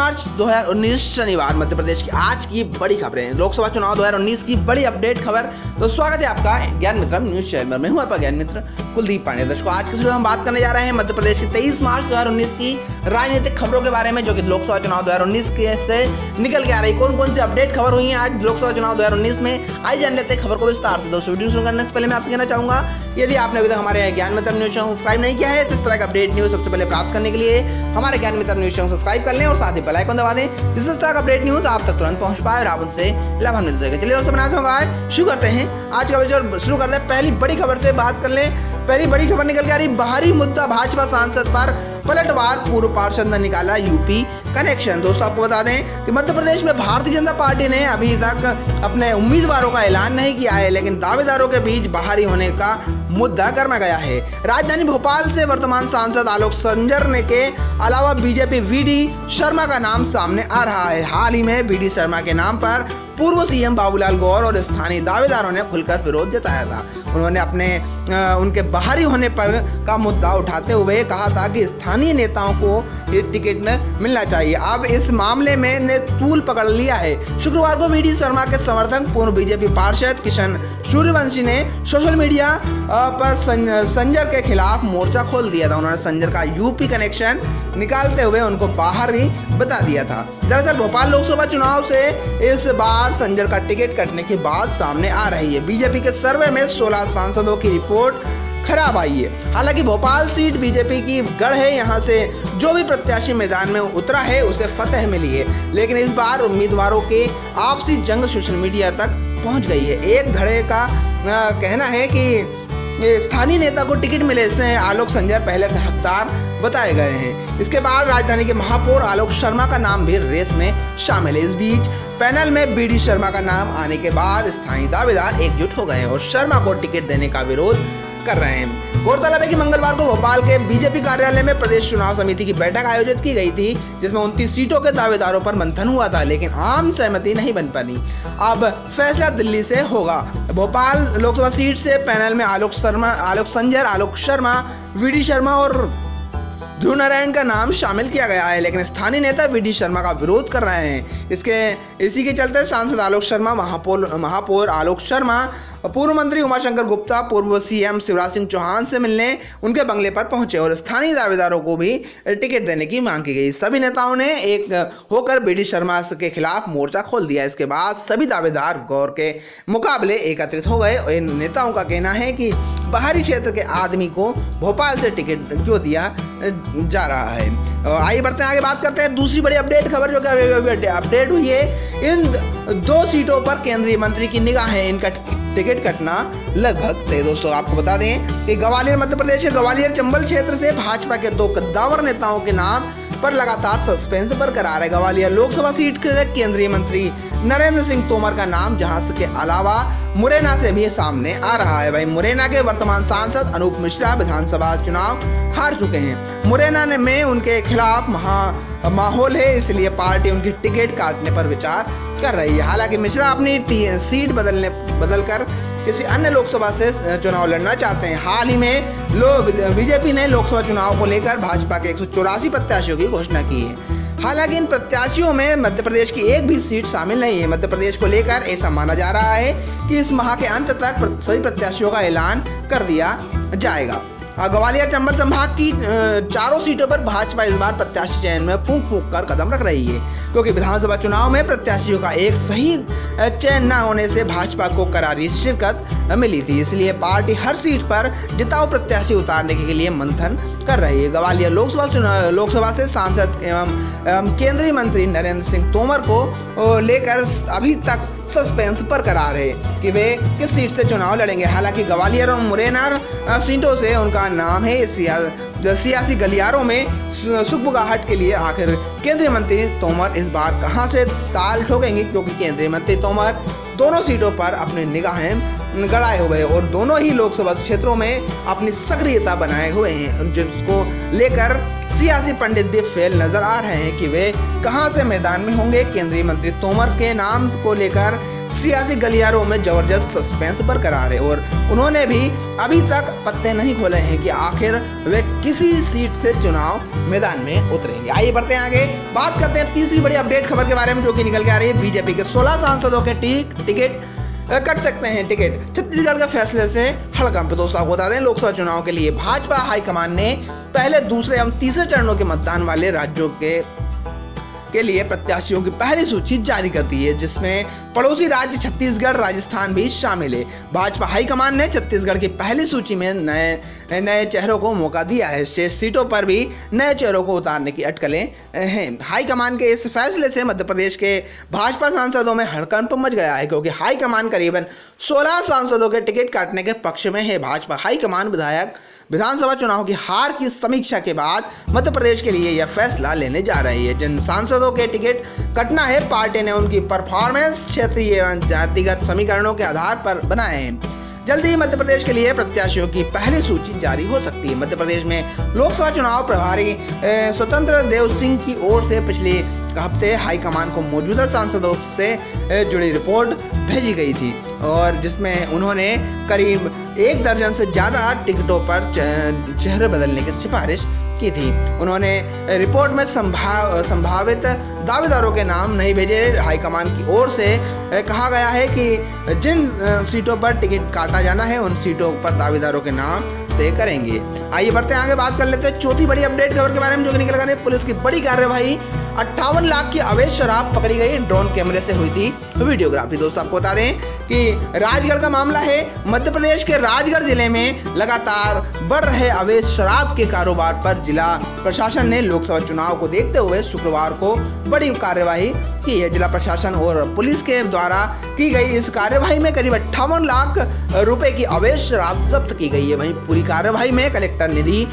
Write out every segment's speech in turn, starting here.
मार्च 2019 शनिवार मध्य प्रदेश की आज की बड़ी खबरें। लोकसभा चुनाव 2019 की बड़ी अपडेट खबर। तो स्वागत है आपका ज्ञान मित्र न्यूज चैनल में। मैं हूं आपका ज्ञान मित्र कुलदीप पांडे। दर्शकों, आज की वीडियो में हम बात करने जा रहे हैं मध्य प्रदेश की 23 मार्च 2019 की राजनीतिक खबरों के बारे में, जो कि लोकसभा चुनाव 2019 से निकल के आ रही। कौन कौन सी अपडेट खबर हुई है आज लोकसभा चुनाव 2019 में, आइए जान लेते हैं खबर को विस्तार से। दोस्तों, वीडियो शुरू करने से पहले मैं आपसे कहना चाहूंगा, यदि आपने अभी तक हमारे ज्ञान मित्र न्यूज चैनल सब्सक्राइब नहीं किया है तो इस तरह का अपडेट न्यूज सबसे पहले प्राप्त करने के लिए हमारे ज्ञान मित्र न्यूज चैनल सब्सक्राइब कर लें और साथ ही बेल आइकन दबा दें, जिससे इस तरह का अपडेट न्यूज आप तक तुरंत पहुंच पाए और आप उनसे लाभान्वित हो जाएगा। चलिए दोस्तों, बना होगा शुरू करते हैं आज का वीडियो। शुरू करते हैं पहली बड़ी खबर से बात कर लें। पहली बड़ी खबर निकल के आ रही, बाहरी मुद्दा भाजपा सांसद पर पलटवार, पूर्व पार्षद ने निकाला यूपी कनेक्शन। दोस्तों, आपको बता दें कि मध्य प्रदेश में भारतीय जनता पार्टी ने अभी तक अपने उम्मीदवारों का ऐलान नहीं किया है, लेकिन दावेदारों के बीच बाहरी होने का मुद्दा गर्मा गया है। राजधानी भोपाल से वर्तमान सांसद आलोक संजर ने के अलावा बीजेपी वीडी शर्मा का नाम सामने आ रहा है। हाल ही में वीडी शर्मा के नाम पर पूर्व सीएम बाबूलाल गौर और स्थानीय दावेदारों ने खुलकर विरोध जताया था। उन्होंने उनके बाहरी होने पर का मुद्दा उठाते हुए कहा था कि स्थानीय नेताओं को ये टिकट मिलना चाहिए। अब इस मामले में ने तूल पकड़ लिया है। शुक्रवार को वीडी शर्मा के समर्थक पूर्व बीजेपी पार्षद किशन सूर्यवंशी ने सोशल मीडिया पर संजर के खिलाफ मोर्चा खोल दिया था। उन्होंने संजर का यूपी कनेक्शन निकालते हुए उनको बाहर ही बता दिया था। दरअसल भोपाल लोकसभा चुनाव से इस बार संजर का टिकट कटने की बात सामने आ रही है। बीजेपी के सर्वे में 16 सांसदों की रिपोर्ट खराब आई है। हालांकि भोपाल सीट बीजेपी की गढ़ है, यहाँ से जो भी प्रत्याशी मैदान में उतरा है उसे फतह मिली है, लेकिन इस बार उम्मीदवारों के आपसी जंग सोशल मीडिया तक पहुंच गई है। एक धड़े का कहना है कि स्थानीय नेता को टिकट मिले से आलोक संजर पहले हकदार बताए गए हैं। इसके बाद राजधानी के महापौर आलोक शर्मा का नाम भी रेस में शामिल है। इस बीच पैनल में बीडी शर्मा का नाम आने के बाद स्थानीय दावेदार एकजुट हो गए हैं और शर्मा को टिकट देने का विरोध कर रहे हैं। गौरतलब है कि मंगलवार को भोपाल के बीजेपी कार्यालय में प्रदेश चुनाव समिति की बैठक आयोजित की गई थी, जिसमें 29 सीटों के दावेदारों पर मंथन हुआ था, लेकिन आम सहमति नहीं बन पाई। अब फैसला दिल्ली से होगा। भोपाल लोकसभा सीट से पैनल में आलोक संजर, आलोक शर्मा, वीडी शर्मा और ध्रुव नारायण का नाम शामिल किया गया है, लेकिन स्थानीय नेता वीडी शर्मा का विरोध कर रहे हैं। इसी के चलते सांसद आलोक शर्मा, महापौर आलोक शर्मा, पूर्व मंत्री उमाशंकर गुप्ता, पूर्व सीएम शिवराज सिंह चौहान से मिलने उनके बंगले पर पहुंचे और स्थानीय दावेदारों को भी टिकट देने की मांग की गई। सभी नेताओं ने एक होकर बीडी शर्मा के खिलाफ मोर्चा खोल दिया। इसके बाद सभी दावेदार गौर के मुकाबले एकत्रित हो गए। इन नेताओं का कहना है कि बाहरी क्षेत्र के आदमी को भोपाल से टिकट क्यों दिया जा रहा है। आइए बढ़ते हैं आगे, बात करते हैं दूसरी बड़ी अपडेट खबर, जो कि अपडेट हुई है। इन 2 सीटों पर केंद्रीय मंत्री की निगाह है, इनका टिकट कटना लगभग तय। दोस्तों, आपको बता दें कि ग्वालियर मध्य प्रदेश के ग्वालियर चंबल क्षेत्र से भाजपा के 2 कद्दावर नेताओं के नाम पर लगातार सस्पेंस बरकरार है। ग्वालियर लोकसभा सीट के केंद्रीय मंत्री नरेंद्र सिंह तोमर का नाम जहां के अलावा मुरैना से भी सामने आ रहा है। मुरैना के वर्तमान सांसद अनूप मिश्रा विधानसभा चुनाव हार चुके हैं। मुरैना में उनके खिलाफ माहौल है, इसलिए पार्टी उनकी टिकट काटने पर विचार कर रही है। हालांकि मिश्रा अपनी सीट बदलकर किसी अन्य लोकसभा से चुनाव लड़ना चाहते हैं। हाल ही में बीजेपी ने लोकसभा चुनाव को लेकर भाजपा के 184 प्रत्याशियों की घोषणा की है। हालांकि इन प्रत्याशियों में मध्य प्रदेश की एक भी सीट शामिल नहीं है। मध्य प्रदेश को लेकर ऐसा माना जा रहा है कि इस माह के अंत तक सभी प्रत्याशियों का ऐलान कर दिया जाएगा। ग्वालियर चंबल संभाग की 4 सीटों पर भाजपा इस बार प्रत्याशी चयन में फूंक कर कदम रख रही है, क्योंकि विधानसभा चुनाव में प्रत्याशियों का एक सही चयन न होने से भाजपा को करारी शिरकत मिली थी। इसलिए पार्टी हर सीट पर जिताऊ प्रत्याशी उतारने के लिए मंथन कर रही है। ग्वालियर लोकसभा से सांसद एवं केंद्रीय मंत्री नरेंद्र सिंह तोमर को लेकर अभी तक सस्पेंस बरकरार है कि वे किस सीट से चुनाव लड़ेंगे। हालांकि ग्वालियर और मुरैना सीटों से उनका नाम है। सियासी गलियारों में सुगबुगाहट के लिए आखिर केंद्रीय मंत्री तोमर इस बार कहां से ताल ठोकेंगे, क्योंकि केंद्रीय मंत्री तोमर दोनों सीटों पर अपनी निगाहें गड़ाए हुए और दोनों ही लोकसभा क्षेत्रों में अपनी सक्रियता बनाए हुए हैं, जिसको लेकर सियासी पंडित भी फेल नजर आ रहे हैं कि वे कहां से मैदान में होंगे। केंद्रीय मंत्री तोमर के नाम को लेकर सियासी गलियारों में जबरदस्त सस्पेंस बरकरार है और उन्होंने भी अभी तक पत्ते नहीं खोले हैं कि आखिर वे किसी सीट से चुनाव मैदान में उतरेंगे। आइए बढ़ते हैं आगे, बात करते हैं तीसरी बड़ी अपडेट खबर के बारे में, जो कि निकल के आ रही है। बीजेपी के 16 सांसदों के टिकट कट सकते हैं। टिकट छत्तीसगढ़ के फैसले से हड़कंप। दोस्तों आपको बता दें, लोकसभा चुनाव के लिए भाजपा हाईकमान ने पहले, दूसरे एवं तीसरे चरणों के मतदान वाले राज्यों के लिए प्रत्याशियों की पहली सूची जारी कर दी है, जिसमें पड़ोसी राज्य छत्तीसगढ़, राजस्थान भी शामिल है। भाजपा हाईकमान ने छत्तीसगढ़ की पहली सूची में नए चेहरों को मौका दिया है। शेष सीटों पर भी नए चेहरों को उतारने की अटकलें हैं। हाईकमान के इस फैसले से मध्य प्रदेश के भाजपा सांसदों में हड़कंप मच गया है, क्योंकि हाईकमान करीबन 16 सांसदों के टिकट काटने के पक्ष में है। भाजपा हाईकमान विधानसभा चुनाव की हार की समीक्षा के बाद मध्य प्रदेश के लिए यह फैसला लेने जा रही है। जिन सांसदों के टिकट कटना है, पार्टी ने उनकी परफॉर्मेंस क्षेत्रीय एवं जातिगत समीकरणों के आधार पर बनाए हैं। जल्दी ही मध्य प्रदेश के लिए प्रत्याशियों की पहली सूची जारी हो सकती है। मध्य प्रदेश में लोकसभा चुनाव प्रभारी स्वतंत्र देव सिंह की ओर से पिछले हफ्ते हाईकमान को मौजूदा सांसदों से जुड़ी रिपोर्ट भेजी गई थी, और जिसमें उन्होंने करीब 1 दर्जन से ज़्यादा टिकटों पर चेहरे बदलने की सिफारिश की थी। उन्होंने रिपोर्ट में संभावित दावेदारों के नाम नहीं भेजे। हाईकमान की ओर से कहा गया है कि जिन सीटों पर टिकट काटा जाना है, उन सीटों पर दावेदारों के नाम तय करेंगे। आइए बढ़ते हैं आगे, बात कर लेते हैं चौथी बड़ी अपडेट खबर के बारे में, जो कि निकल कर पुलिस की बड़ी कार्रवाई। 58 लाख की अवैध शराब पकड़ी गई। ड्रोन कैमरे से हुई थी वीडियोग्राफी। दोस्तों आपको बता दें कि राजगढ़ का मामला है। मध्य प्रदेश के राजगढ़ जिले में लगातार बढ़ रहे अवैध शराब के कारोबार पर जिला प्रशासन ने लोकसभा चुनाव को देखते हुए शुक्रवार को बड़ी कार्यवाही की है। जिला प्रशासन और पुलिस के द्वारा की गई इस कार्यवाही में करीब 58 लाख रुपए की अवैध शराब जब्त की गई है। वहीं पूरी कार्यवाही में कलेक्टर निधि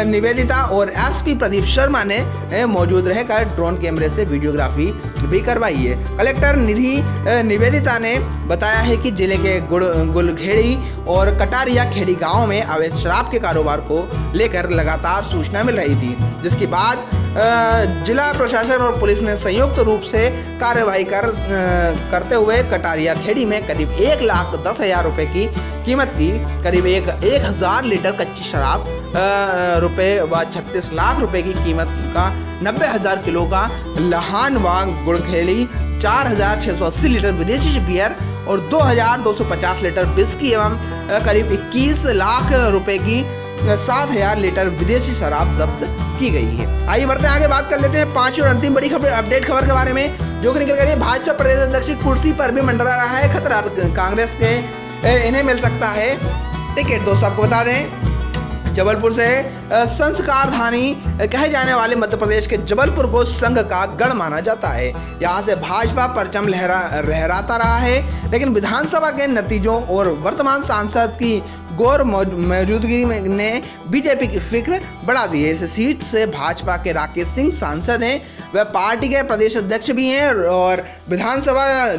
निवेदिता और एसपी प्रदीप शर्मा ने मौजूद रहकर ड्रोन कैमरे से वीडियोग्राफी भी करवाई है। कलेक्टर निधि निवेदिता ने बताया है कि जिले के गुलखेड़ी और कटारिया खेड़ी गांव में अवैध शराब के कारोबार को लेकर लगातार सूचना मिल रही थी, जिसके बाद जिला प्रशासन और पुलिस ने संयुक्त रूप से कार्यवाही करते हुए कटारिया खेड़ी में करीब 1,10,000 रुपए की कीमत की करीब 1,000 लीटर कच्ची शराब रुपए व 36 लाख रुपए की कीमत का 90,000 किलो का लहान व गुड़खेड़ी, 4,680 लीटर विदेशी बियर और 2,250 लीटर विस्की एवं करीब 21 लाख रुपए की 7,000 लीटर विदेशी शराब जब्त की गई है। आइए बढ़ते हैं आगे, बात कर लेते हैं पांचवी और अंतिम बड़ी अपडेट खबर के बारे में, जो कि निकल कर भाजपा प्रदेश अध्यक्ष की कुर्सी पर भी मंडरा रहा है खतरा। कांग्रेस के इन्हें मिल सकता है टिकट। दोस्तों आपको बता दें, जबलपुर से संस्कारधानी कहे जाने वाले मध्य प्रदेश के जबलपुर को संघ का गढ़ माना जाता है। यहाँ से भाजपा परचम लहराता रहा है, लेकिन विधानसभा के नतीजों और वर्तमान सांसद की गौर मौजूदगी ने बीजेपी की फिक्र बढ़ा दी है। इस सीट से भाजपा के राकेश सिंह सांसद हैं, वह पार्टी के प्रदेश अध्यक्ष भी हैं और विधानसभा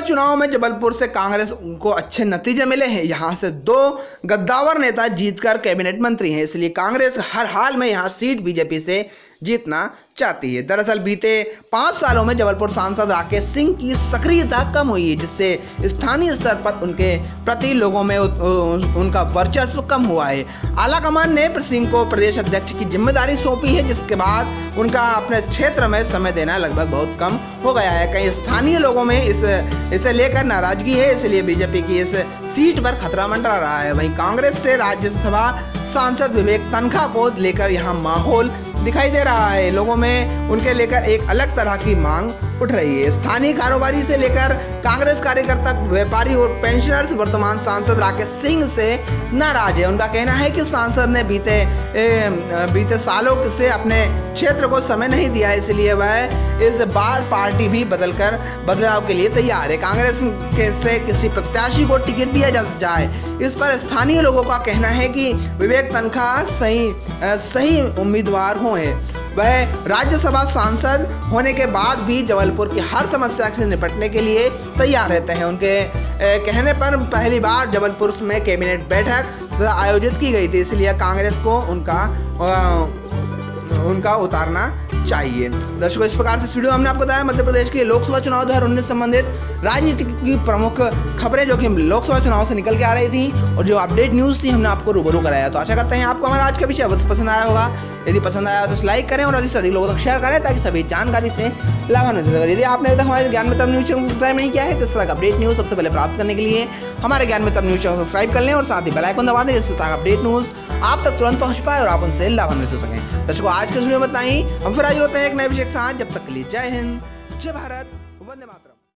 चुनाव में जबलपुर से कांग्रेस को अच्छे नतीजे मिले हैं। यहाँ से 2 गद्दावर नेता जीतकर कैबिनेट मंत्री हैं, इसलिए कांग्रेस हर हाल में यहाँ सीट बीजेपी से जीतना चाहती है। दरअसल बीते 5 सालों में जबलपुर सांसद राकेश सिंह की सक्रियता कम हुई है, जिससे स्थानीय स्तर पर उनके प्रति लोगों में उनका वर्चस्व कम हुआ है। आलाकमान ने सिंह को प्रदेश अध्यक्ष की जिम्मेदारी सौंपी है, जिसके बाद उनका अपने क्षेत्र में समय देना लगभग बहुत कम हो गया है। कई स्थानीय लोगों में इसे लेकर नाराजगी है, इसलिए बीजेपी की इस सीट पर खतरा मंडरा रहा है। वहीं कांग्रेस से राज्यसभा सांसद विवेक तनखा को लेकर यहाँ माहौल दिखाई दे रहा है। लोगों में उनके लेकर एक अलग तरह की मांग उठ रही है। स्थानीय कारोबारी से लेकर कांग्रेस कार्यकर्ता, व्यापारी और पेंशनर्स वर्तमान सांसद राकेश सिंह से नाराज है। उनका कहना है कि सांसद ने बीते सालों से अपने क्षेत्र को समय नहीं दिया, इसलिए वह इस बार पार्टी भी बदलाव के लिए तैयार है। कांग्रेस से किसी प्रत्याशी को टिकट दिया जाए, इस पर स्थानीय लोगों का कहना है कि विवेक तनखा सही उम्मीदवार हों। वह राज्यसभा सांसद होने के बाद भी जबलपुर की हर समस्या से निपटने के लिए तैयार रहते हैं। उनके कहने पर पहली बार जबलपुर में कैबिनेट बैठक आयोजित की गई थी, इसलिए कांग्रेस को उनका उतारना चाहिए। दर्शकों, इस प्रकार से इस वीडियो में हमने आपको बताया मध्य प्रदेश के लोकसभा चुनाव 2019 संबंधित राजनीति की प्रमुख खबरें जो कि लोकसभा चुनाव से निकल के आ रही थी और जो अपडेट न्यूज़ थी हमने आपको रूबरू कराया। तो आशा करते हैं आपको हमारा आज का विषय अवश्य पसंद आया होगा। यदि पसंद आया तो लाइक करें और अधिक से अधिक लोगों तक शेयर करें ताकि सभी जानकारी से लाभान्वित हो। यदि आपने अभी तक हमारे ज्ञान मित्र न्यूज़ चैनल सब्सक्राइब नहीं किया है तो इस तरह का अपडेट न्यूज़ सबसे पहले प्राप्त करने के लिए हमारे ज्ञान मित्र न्यूज़ चैनल सब्सक्राइब कर लें और साथ ही बेल आइकन दबा दें जिससे अपडेट न्यूज़ आप तक तुरंत पहुंच पाए और आप उनसे लाभान्वित हो सकें। दर्शकों, आज के वीडियो में इतना ही। हम फिर हाजिर होते हैं एक नए विषय के साथ। जब तक के लिए जय हिंद, जय भारत, वंदे मातरम।